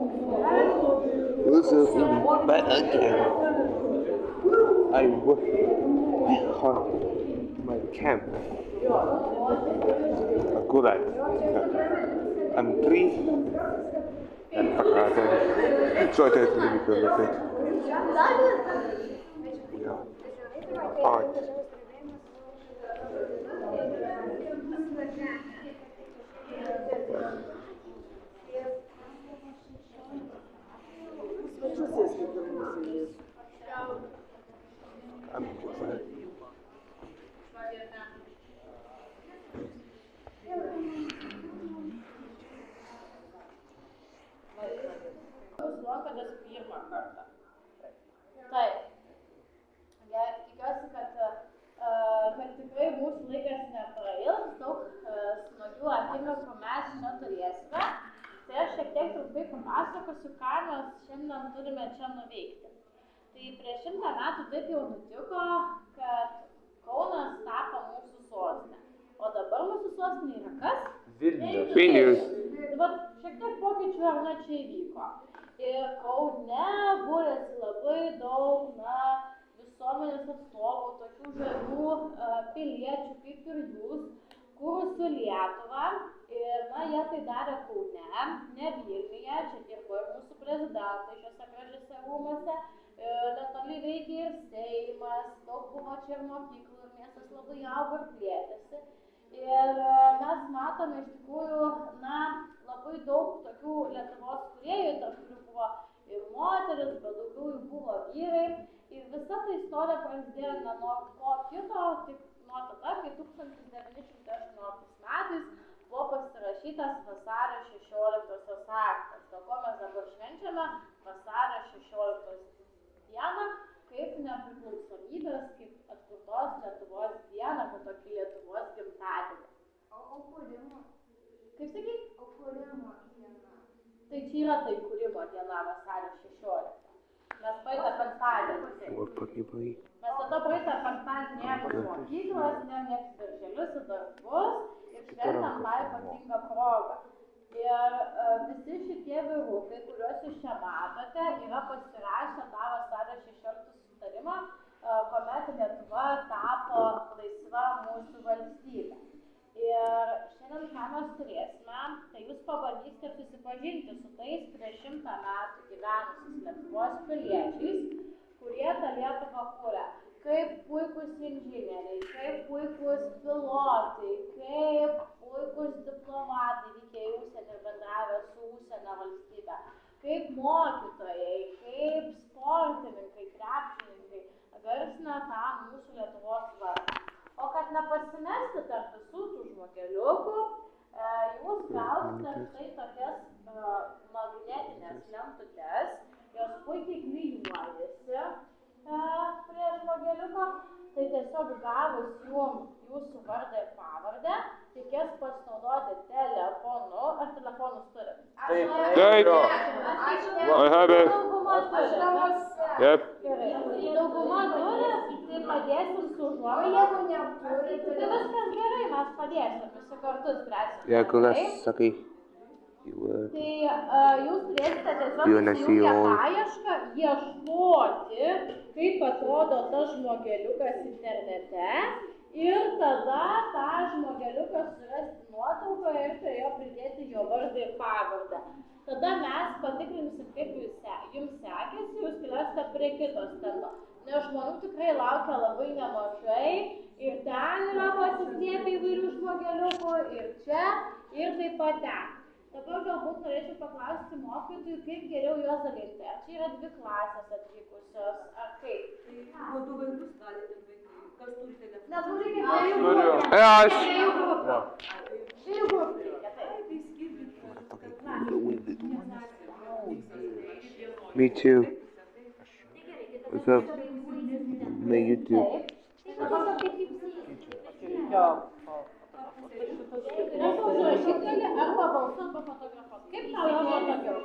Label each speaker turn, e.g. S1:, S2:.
S1: This is back again. I work on my camp. Good at I'm 3 and Pakatan. So I tell you to look at. Yeah. Art. I'm excited.
S2: Mokadas pirmą kartą. Taip. Tikiuosi, kad tikrai mūsų laikas neprailgs, daug smagių akimirkų mes čia turėsime. Tai aš šiek tiek trumpai papasakosiu, ką mes šiandien turime čia nuveikti. Tai prieš 100 metų taip jau nutiko, kad Kaunas tapo mūsų sostinė. O dabar mūsų sostinė yra kas?
S1: Vilnius.
S2: Dabar šiek tiek pokyčių ar ne čia įvyko. Ir Kaune būrėsi labai daug visuomenės atstovų, tokių žalių piliečių kaip ir jūs, kūrusių Lietuvą. Ir jie tai darė Kaune, ne Vilniuje, čia dirbo ir mūsų prezidentai šiuose gražiuose rūmuose. Netoli veikė ir Seimas, daug buvo čia ir mokyklų ir miestas labai augo ir plėtėsi. Ir mes matome iš tikrųjų, labai daug tokių Lietuvos kūrėjų, tarp kurių buvo ir moteris, bet daugiau jų buvo vyrai. Ir visa ta istorija prasidėjo ne nuo ko kito, tik nuo tada, kai 1918 metais buvo pasirašytas Vasario 16 aktas, dėl ko mes dabar švenčiame Vasario 16 dieną kaip nepriklausomybės, kaip atkurtos Lietuvos dieną, kaip tokį Lietuvos gimtadienį.
S3: O kūrimo?
S2: Kaip sakai?
S3: O kūrimo diena.
S2: Tai čia yra tai kūrimo diena Vasario 16. Mes praeitą penktadienį. Mes tada praeitą penktadienį ėjome į mokyklas, nieks darželius ir darbus ir šventėm tą ypatingą progą. Ir visi šitie vyrukai, kuriuos jūs čia matote, yra pasirašę tą Vasario 16 sutarimą, kuomet Lietuva tapo laisva mūsų valstybė. Ir šiandien ką mes turėsime, tai jūs pabandysite susipažinti su tais prieš 100 metų gyvenusiais Lietuvos piliečiais, kurie tą Lietuvą kūrė. Kaip puikūs inžinieriai, kaip puikūs pilotai, kaip puikūs diplomatai vykę į užsienį ir bendravę su užsienio valstybe, kaip mokytojai, kaip sportininkai, krepšininkai garsina tą mūsų Lietuvos vardą. O kad nepasimesti tarp visų tų žmogeliukų, jūs gausite štai tokias magnetinės lentutes, jos puikiai klijuojasi prie žmogeliuko, tai tiesiog gavus jūsų vardą ir pavardę, reikės pasinaudoti telefonu. Ar telefonus turit?
S1: Taip. I have it. Yep.
S2: Gerai. Dauguma turi, tai padėsim su užuominė. Tai viskas gerai, mes padėsim visi kartu spręsim.
S1: Sakai.
S2: Tai jūs turėsite tiesiog įsijungę paiešką, ieškoti, kaip atrodo tas žmogeliukas internete ir tada tą žmogeliuką surasti nuotraukoje ir prie jo pridėti jo vardą ir pavardę. Tada mes patikrinsim, kaip jums sekėsi, jūs keliausite prie kito stendo. Nes žmonių tikrai laukia labai nemažai ir ten yra pasislėpę įvairių žmogeliukų ir čia ir taip pat ten. Dabar galbūt norėčiau paklausti mokytojų, kaip geriau juos dalinti. Ar čia yra 2 klasės atvykusios, ar kaip?
S4: O du vaikus galite vaikai. Kas turi telefoną?
S2: Nes mums reikia 2 grupės. 2 grupės reikia, taip.
S1: Me too. What's up? My YouTube.
S2: Nes užrašyti gali arba balsu, arba fotografuoti. Kaip tau yra patogiau?